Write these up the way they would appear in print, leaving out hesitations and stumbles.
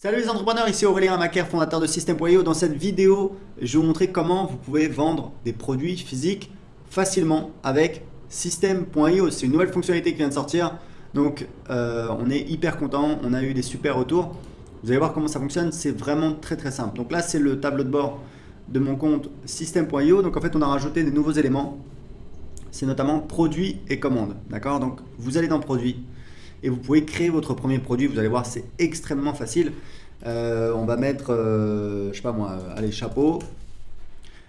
Salut les entrepreneurs, ici Aurélien Amaker, fondateur de System.io. Dans cette vidéo, je vais vous montrer comment vous pouvez vendre des produits physiques facilement avec System.io. C'est une nouvelle fonctionnalité qui vient de sortir, donc on est hyper content, on a eu des super retours. Vous allez voir comment ça fonctionne, c'est vraiment très simple. Donc là, c'est le tableau de bord de mon compte System.io. Donc en fait, on a rajouté des nouveaux éléments. C'est notamment produits et commandes. D'accord? Donc vous allez dans produits et vous pouvez créer votre premier produit. Vous allez voir, c'est extrêmement facile. On va mettre, je sais pas moi, allez, chapeau.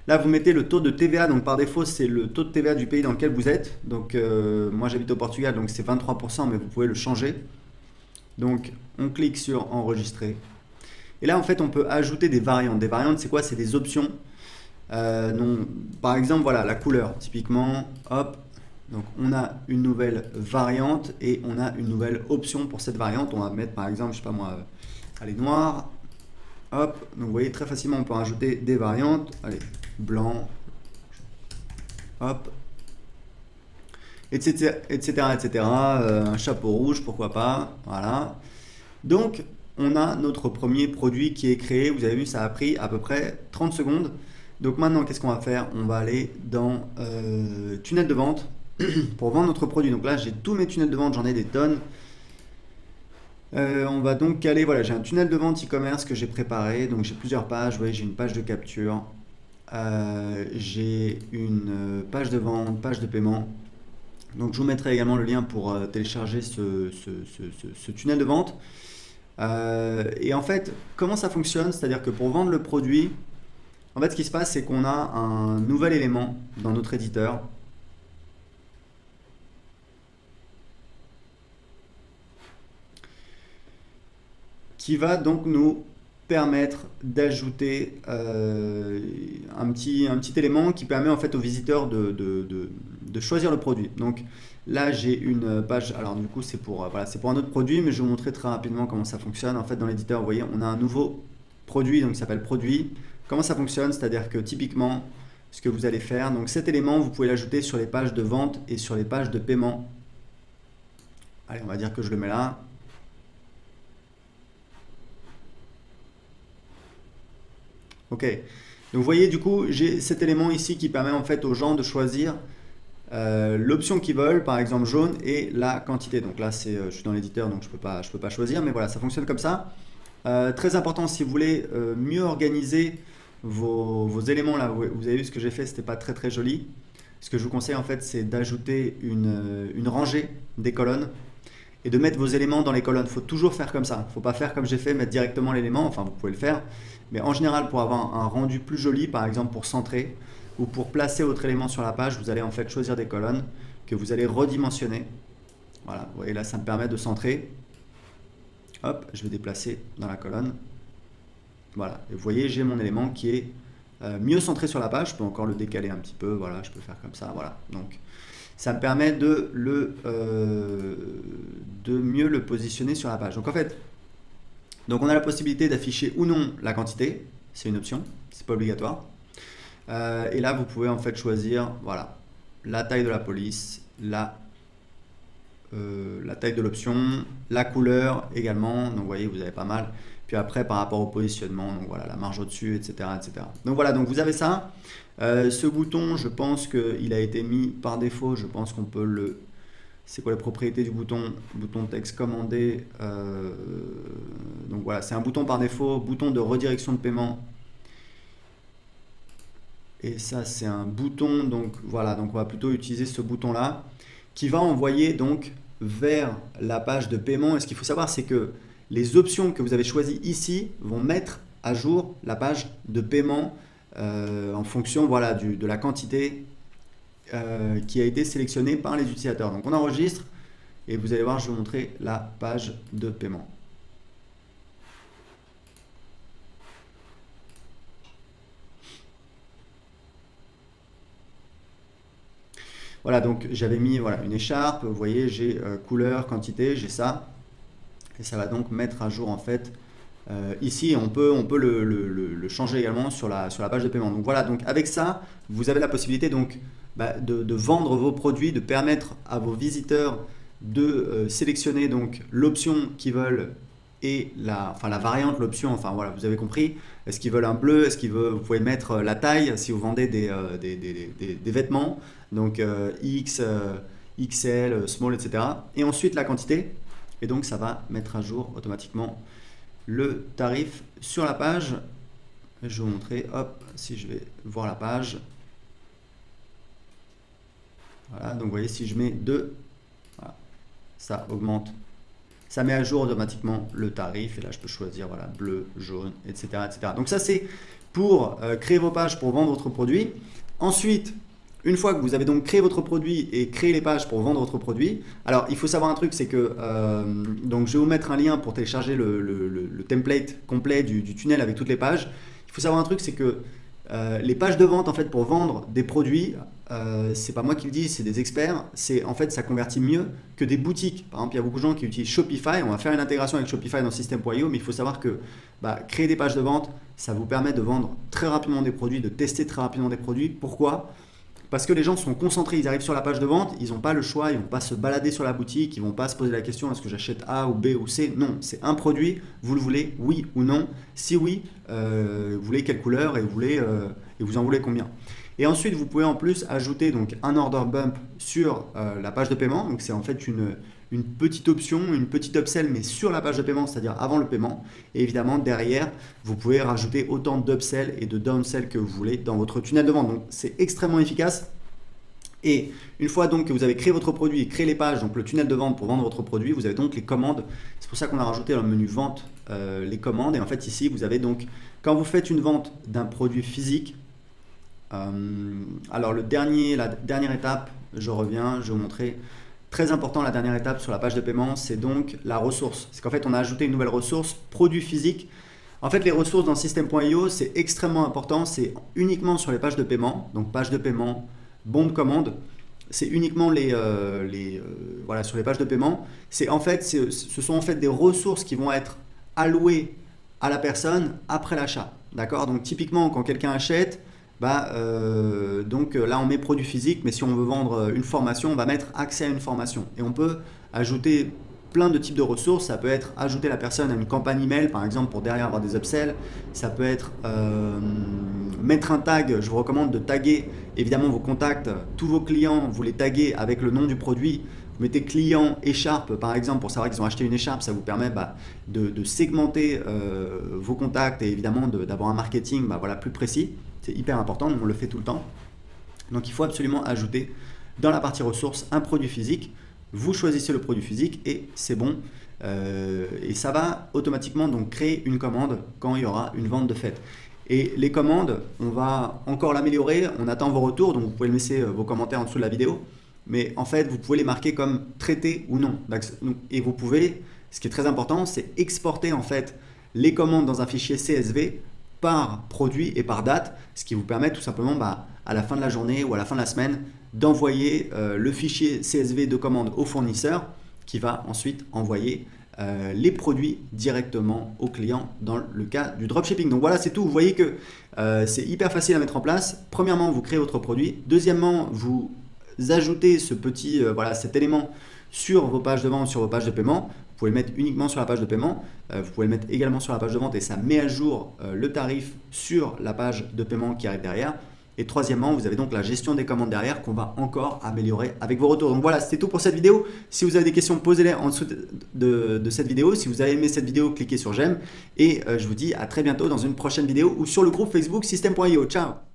Là, vous mettez le taux de TVA. Donc par défaut, c'est le taux de TVA du pays dans lequel vous êtes. Donc moi, j'habite au Portugal, donc c'est 23%, mais vous pouvez le changer. Donc on clique sur enregistrer. Et là, en fait, on peut ajouter des variantes. Des variantes, c'est quoi? C'est des options. Non, par exemple, voilà, la couleur, typiquement, hop, donc on a une nouvelle variante et on a une nouvelle option pour cette variante. On va mettre par exemple, je sais pas moi, allez, noir, hop, donc vous voyez très facilement on peut rajouter des variantes, allez, blanc, hop, etc. Un chapeau rouge, pourquoi pas, voilà. Donc on a notre premier produit qui est créé. Vous avez vu, ça a pris à peu près 30 secondes. Donc maintenant, qu'est-ce qu'on va faire? On va aller dans tunnel de vente pour vendre notre produit. Donc là, j'ai tous mes tunnels de vente, j'en ai des tonnes. On va donc caler, voilà, j'ai un tunnel de vente e-commerce que j'ai préparé. Donc j'ai plusieurs pages, vous voyez, j'ai une page de capture, j'ai une page de vente, page de paiement. Donc je vous mettrai également le lien pour télécharger ce tunnel de vente. Et en fait, comment ça fonctionne? C'est-à-dire que pour vendre le produit, en fait, ce qui se passe, c'est qu'on a un nouvel élément dans notre éditeur qui va donc nous permettre d'ajouter un petit élément qui permet en fait aux visiteurs de choisir le produit. Donc là, j'ai une page. Alors du coup, c'est pour, voilà, c'est pour un autre produit, mais je vais vous montrer très rapidement comment ça fonctionne. En fait, dans l'éditeur, vous voyez, on a un nouveau produit, donc qui s'appelle produit. Comment ça fonctionne? C'est-à-dire que typiquement, ce que vous allez faire, donc cet élément, vous pouvez l'ajouter sur les pages de vente et sur les pages de paiement. Allez, on va dire que je le mets là. Ok. Donc vous voyez, du coup, j'ai cet élément ici qui permet en fait aux gens de choisir l'option qu'ils veulent, par exemple jaune, et la quantité. Donc là, je suis dans l'éditeur, donc je peux pas choisir, mais voilà, ça fonctionne comme ça. Très important, si vous voulez mieux organiser vos éléments là, vous avez vu ce que j'ai fait, c'était pas très joli. Ce que je vous conseille en fait, c'est d'ajouter une rangée des colonnes et de mettre vos éléments dans les colonnes. Il faut toujours faire comme ça. Il ne faut pas faire comme j'ai fait, mettre directement l'élément. Enfin, vous pouvez le faire, mais en général, pour avoir un rendu plus joli, par exemple pour centrer ou pour placer votre élément sur la page, vous allez en fait choisir des colonnes que vous allez redimensionner. Voilà, vous voyez là, ça me permet de centrer. Hop, je vais déplacer dans la colonne. Voilà, et vous voyez, j'ai mon élément qui est mieux centré sur la page. Je peux encore le décaler un petit peu, voilà, je peux faire comme ça, voilà. Donc, ça me permet de mieux le positionner sur la page. Donc en fait, on a la possibilité d'afficher ou non la quantité, c'est une option, c'est pas obligatoire. Et là, vous pouvez en fait choisir, voilà, la taille de la police, la taille de l'option, la couleur également. Donc vous voyez, vous avez pas mal. Puis après, par rapport au positionnement, donc voilà, la marge au-dessus, etc. Donc voilà, donc vous avez ça. Ce bouton, je pense qu'il a été mis par défaut. Je pense qu'on peut le... C'est quoi la propriété du bouton? Bouton texte commandé. Donc voilà, c'est un bouton par défaut. Bouton de redirection de paiement. Et ça, c'est un bouton. Donc voilà, donc on va plutôt utiliser ce bouton-là qui va envoyer donc vers la page de paiement. Et ce qu'il faut savoir, c'est que les options que vous avez choisies ici vont mettre à jour la page de paiement en fonction, voilà, de la quantité qui a été sélectionnée par les utilisateurs. Donc on enregistre et vous allez voir, je vais vous montrer la page de paiement. Voilà, donc j'avais mis, voilà, une écharpe, vous voyez, j'ai couleur, quantité, j'ai ça. Et ça va donc mettre à jour en fait ici. On peut le changer également sur la page de paiement. Donc voilà, donc avec ça, vous avez la possibilité donc de vendre vos produits, de permettre à vos visiteurs de sélectionner donc l'option qu'ils veulent et la variante, l'option, enfin voilà, vous avez compris. Est-ce qu'ils veulent un bleu? Est-ce qu'ils veulent, vous pouvez mettre la taille si vous vendez des vêtements, donc X, XL, small, etc. Et ensuite la quantité. Et donc ça va mettre à jour automatiquement le tarif sur la page. Je vais vous montrer, hop, si je vais voir la page. Voilà, donc vous voyez, si je mets 2, voilà, ça augmente. Ça met à jour automatiquement le tarif. Et là, je peux choisir voilà, bleu, jaune, etc., etc. Donc ça, c'est pour créer vos pages pour vendre votre produit. Ensuite, une fois que vous avez donc créé votre produit et créé les pages pour vendre votre produit, alors il faut savoir un truc, c'est que donc je vais vous mettre un lien pour télécharger le template complet du tunnel avec toutes les pages. Il faut savoir un truc, c'est que les pages de vente en fait pour vendre des produits, c'est pas moi qui le dis, c'est des experts. C'est en fait ça convertit mieux que des boutiques. Par exemple, il y a beaucoup de gens qui utilisent Shopify. On va faire une intégration avec Shopify dans System.io, mais il faut savoir que créer des pages de vente, ça vous permet de vendre très rapidement des produits, de tester très rapidement des produits. Pourquoi ? Parce que les gens sont concentrés, ils arrivent sur la page de vente, ils n'ont pas le choix, ils ne vont pas se balader sur la boutique, ils ne vont pas se poser la question est-ce que j'achète A ou B ou C. Non, c'est un produit, vous le voulez, oui ou non. Si oui, vous voulez quelle couleur et vous en voulez combien. Et ensuite, vous pouvez en plus ajouter donc, un order bump sur la page de paiement. Donc c'est en fait une petite option, une petite upsell, mais sur la page de paiement, c'est-à-dire avant le paiement. Et évidemment, derrière, vous pouvez rajouter autant d'upsell et de downsell que vous voulez dans votre tunnel de vente. Donc, c'est extrêmement efficace. Et une fois donc que vous avez créé votre produit et créé les pages, donc le tunnel de vente pour vendre votre produit, vous avez donc les commandes. C'est pour ça qu'on a rajouté dans le menu vente les commandes. Et en fait, ici, vous avez donc, quand vous faites une vente d'un produit physique, alors la dernière étape, je reviens, je vais vous montrer. Très important, la dernière étape sur la page de paiement, c'est donc la ressource. C'est qu'en fait, on a ajouté une nouvelle ressource, produit physique. En fait, les ressources dans System.io, c'est extrêmement important. C'est uniquement sur les pages de paiement. Donc, page de paiement, bon de commande. C'est uniquement voilà, sur les pages de paiement. Ce sont en fait des ressources qui vont être allouées à la personne après l'achat. D'accord ? Donc, typiquement, quand quelqu'un achète, donc là on met produit physique, mais si on veut vendre une formation, on va mettre accès à une formation. Et on peut ajouter plein de types de ressources. Ça peut être ajouter la personne à une campagne email, par exemple, pour derrière avoir des upsells. Ça peut être mettre un tag. Je vous recommande de taguer évidemment vos contacts, tous vos clients, vous les taguez avec le nom du produit. Vous mettez client écharpe par exemple pour savoir qu'ils ont acheté une écharpe. Ça vous permet de segmenter vos contacts et évidemment d'avoir un marketing plus précis. C'est hyper important, on le fait tout le temps. Donc il faut absolument ajouter dans la partie ressources un produit physique. Vous choisissez le produit physique et c'est bon. Et ça va automatiquement donc créer une commande quand il y aura une vente de fait. Et les commandes, on va encore l'améliorer. On attend vos retours, donc vous pouvez laisser vos commentaires en dessous de la vidéo. Mais en fait, vous pouvez les marquer comme traités ou non. Et vous pouvez, ce qui est très important, c'est exporter en fait les commandes dans un fichier CSV par produit et par date, ce qui vous permet tout simplement à la fin de la journée ou à la fin de la semaine d'envoyer le fichier CSV de commande au fournisseur qui va ensuite envoyer les produits directement au client dans le cas du dropshipping. Donc voilà, c'est tout. Vous voyez que c'est hyper facile à mettre en place. Premièrement, vous créez votre produit. Deuxièmement, vous ajoutez cet élément sur vos pages de vente, sur vos pages de paiement. Vous pouvez le mettre uniquement sur la page de paiement. Vous pouvez le mettre également sur la page de vente et ça met à jour le tarif sur la page de paiement qui arrive derrière. Et troisièmement, vous avez donc la gestion des commandes derrière qu'on va encore améliorer avec vos retours. Donc voilà, c'était tout pour cette vidéo. Si vous avez des questions, posez-les en dessous de cette vidéo. Si vous avez aimé cette vidéo, cliquez sur j'aime. Et je vous dis à très bientôt dans une prochaine vidéo ou sur le groupe Facebook System.io. Ciao!